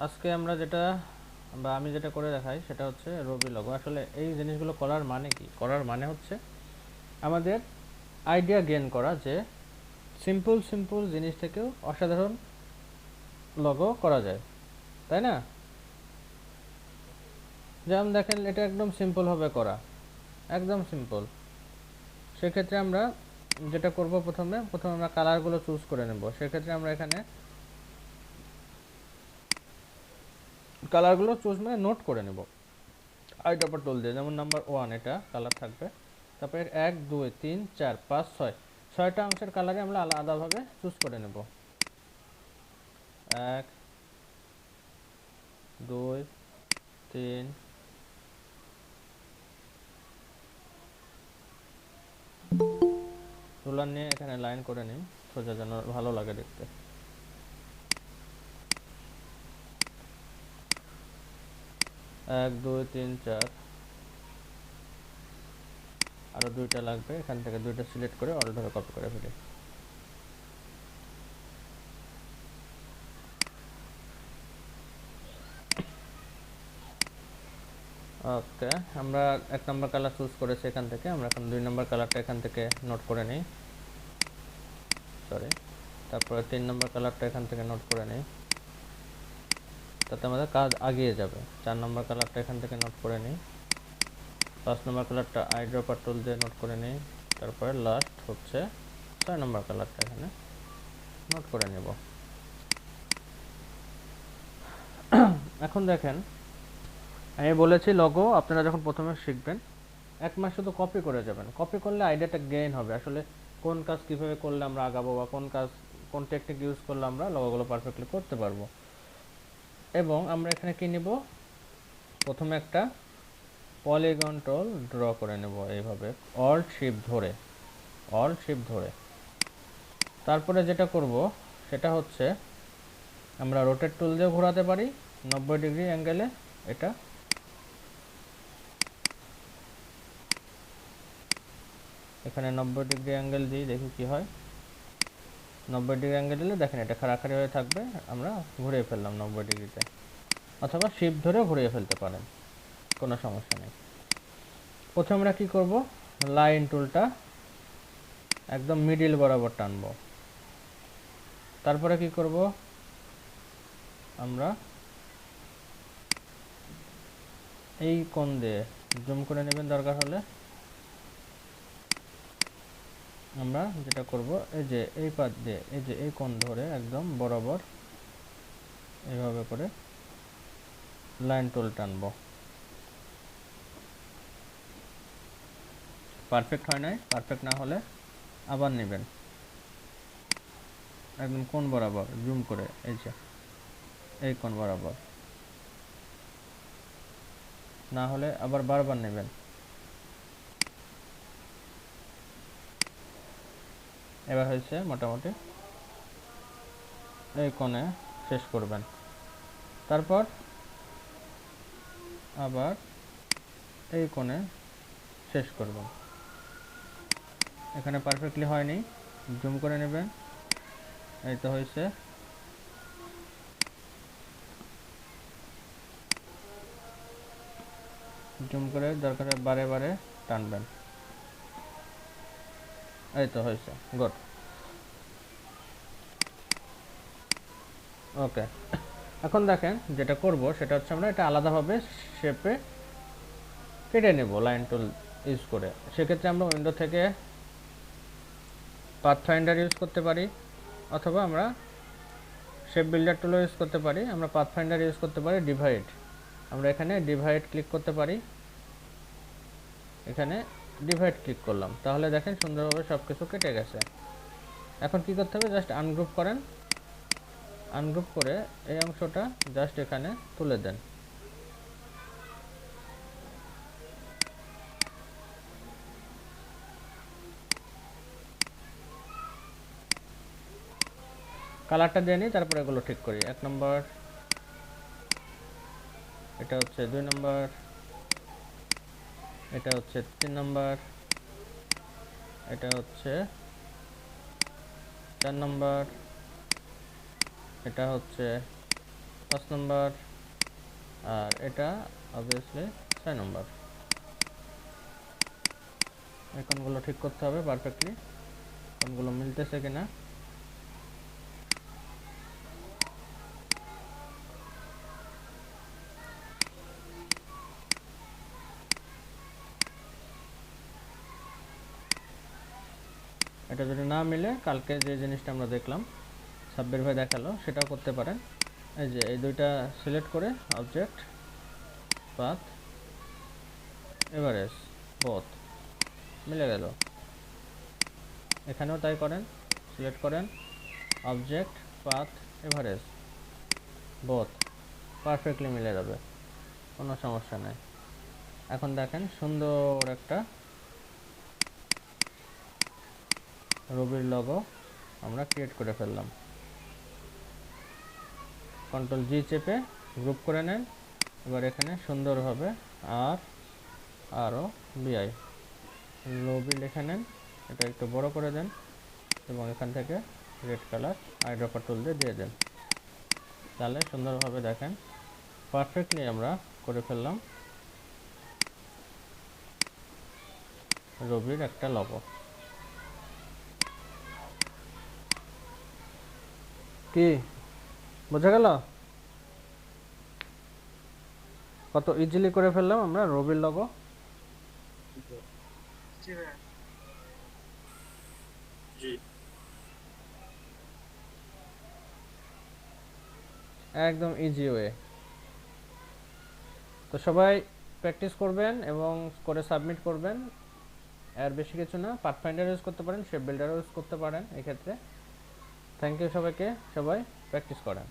আজকে আমরা যেটা বা আমি যেটা করে দেখাই সেটা হচ্ছে রবি লগো। আসলে এই জিনিসগুলো করার মানে কি? করার মানে হচ্ছে আমাদের আইডিয়া গেইন করা যে সিম্পল সিম্পল জিনিস থেকেও অসাধারণ লগো করা যায়, তাই না? যেমন দেখেন, এটা একদম সিম্পল হবে করা, একদম সিম্পল। সেক্ষেত্রে আমরা যেটা করব, প্রথমে আমরা কালারগুলো চুজ করে নেব। সেক্ষেত্রে আমরা এখানে কালারগুলো চুজ মানে নোট করে নেব আইড্রপার টুল দিয়ে। যেমন নাম্বার 1 এটা কালার থাকবে, তারপরে 1 2 3 4 5 6 ছয়টা অংশের কালারে আমরা আলাদাভাবে চুজ করে নেব। 1 2 3 রুলার নিয়ে এখানে লাইন করে নিই সোজা, যেন ভালো লাগে দেখতে। 1 2 3 4, আরও দুইটা লাগবে, এখান থেকে দুইটা সিলেক্ট করে অল ধরে কপি করে ফেলি। ওকে, আমরা 1 নম্বর কালার চুজ করেছি এখান থেকে। আমরা এখন 2 নম্বর কালারটা এখান থেকে নোট করে নিই, সরি। তারপরে 3 নম্বর কালারটা এখান থেকে নোট করে নিই, তাতে আমাদের কাজ আগিয়ে যাবে। 4 নম্বর কালারটা এখান থেকে নোট করে নিই। 5 নম্বর কালারটা আইড্রপার টুল দিয়ে নোট করে নিই। তারপরে লাস্ট হচ্ছে 6 নম্বর কালারটা এখানে নোট করে নেব। এখন দেখেন, আমি বলেছি লগো আপনারা যখন প্রথমে শিখবেন 1 মাস শুধু কপি করে যাবেন। কপি করলে আইডিয়াটা গেইন হবে, আসলে কোন কাজ কীভাবে করলে আমরা আগাবো, বা কোন টেকনিক ইউজ করলে আমরা লগোগুলো পারফেক্টলি করতে পারবো। এবং আমরা এখানে কি নিব, প্রথমে একটা পলিগন টুল ড্র করে নেব এইভাবে, অল্ট শিফট ধরে। তারপরে যেটা করব সেটা হচ্ছে আমরা রোটেট টুল দিয়ে ঘোরাতে পারি 90 ডিগ্রি অ্যাঙ্গেলে। এটা এখানে 90 ডিগ্রি অ্যাঙ্গেল দিই, দেখি কি হয়। 90 ডিগ্রি অ্যাঙ্গেল দিলে দেখেন এটা খাড়াখাড়ি হয়ে থাকবে, আমরা ঘুরিয়ে ফেললাম 90 ডিগ্রিতে। অথবা শিফট ধরেও ঘুরিয়ে ফেলতে পারেন, কোনো সমস্যা নেই। প্রথমে আমরা কী করব, লাইন টুলটা একদম মিডিল বরাবর টানবো। তারপরে কি করব, আমরা এই কোণ দিয়ে জুম করে নেবেন দরকার হলে। আমরা যেটা করব, এই যে এই পাত দিয়ে এই যে এই কোণ ধরে একদম বরাবর এইভাবে করে লাইন টুল টানবো। পারফেক্ট হয় নাই, পারফেক্ট না হলে আবার নেবেন একদম কোণ বরাবর জুম করে, এই যে এই কোণ বরাবর, না হলে আবার বারবার নেবেন। এবার হয়েছে মোটামুটি, এই কোণে শেষ করবেন। তারপর আবার এই কোণে শেষ করবেন। এখানে পারফেক্টলি হয়নি, জুম করে নেবেন, এই তো হয়েছে। জুম করে দরকার বারে বারে টানবেন, এই তো হয়েছে, গুড। ওকে, এখন দেখেন যেটা করব সেটা হচ্ছে আমরা এটা আলাদাভাবে শেপে কেটে নেব লাইন টুল ইউজ করে। সেক্ষেত্রে আমরা উইন্ডো থেকে পাথ ফাইন্ডার ইউজ করতে পারি, অথবা আমরা শেপ বিল্ডার টুলও ইউজ করতে পারি। আমরা পাথ ফাইন্ডার ইউজ করতে পারি ডিভাইড। আমরা এখানে ডিভাইড ক্লিক করতে পারি, এখানে ডিভাইড ক্লিক করলাম, তাহলে দেখেন সুন্দরভাবে সব কিছু কেটে গেছে। এখন কি করতে হবে, জাস্ট আনগ্রুপ করেন, আনগ্রুপ করে এই অংশটা জাস্ট এখানে তুলে দেন। কালারটা দিয়ে নিই, তারপরে এগুলো ঠিক করি। 1 নম্বর, এটা হচ্ছে 2 নম্বর, এটা হচ্ছে 3 নম্বর, এটা হচ্ছে 4 নম্বর, এটা হচ্ছে নম্বর, আর এটা অবভিয়াসলি 6 নম্বর। আইকনগুলো ঠিক করতে হবে পারফেক্টলি, কোনগুলো মিলতেছে কিনা। এটা যদি না মিলে কালকে যে জিনিসটা আমরা দেখলাম সাব্বির ভাই দেখালো সেটাও করতে পারেন। এই যে এই দুইটা সিলেক্ট করে অবজেক্ট পাথ এভারেজ বোথ মিলে গেল। এখানেও তাই করেন, সিলেক্ট করেন object path average both, perfectly মিলে যাবে, কোনো সমস্যা নেই। এখন দেখেন সুন্দর একটা রবির লগো আমরা ক্রিয়েট করে ফেললাম। কন্ট্রোল জি চেপে গ্রুপ করে নেন। এবার এখানে সুন্দরভাবে আরও বিআই রবি লিখে নেন, এটা একটু বড় করে দেন এবং এখান থেকে রেড কালার আইড্রপার টুল দিয়ে দেন। তাহলে সুন্দরভাবে দেখেন পারফেক্টলি আমরা করে ফেললাম রবির একটা লগো। কি বোঝা গেল কত ইজিলি করে ফেললাম আমরা রবির লগো? একদম ইজি ওয়ে। তো সবাই প্র্যাকটিস করবেন এবং করে সাবমিট করবেন। আর বেশি কিছু না, পাথফাইন্ডার ইউজ করতে পারেন, শেপ বিল্ডার ইউজ করতে পারেন এক্ষেত্রে। থ্যাংক ইউ সবাইকে, সবাই প্র্যাকটিস করেন।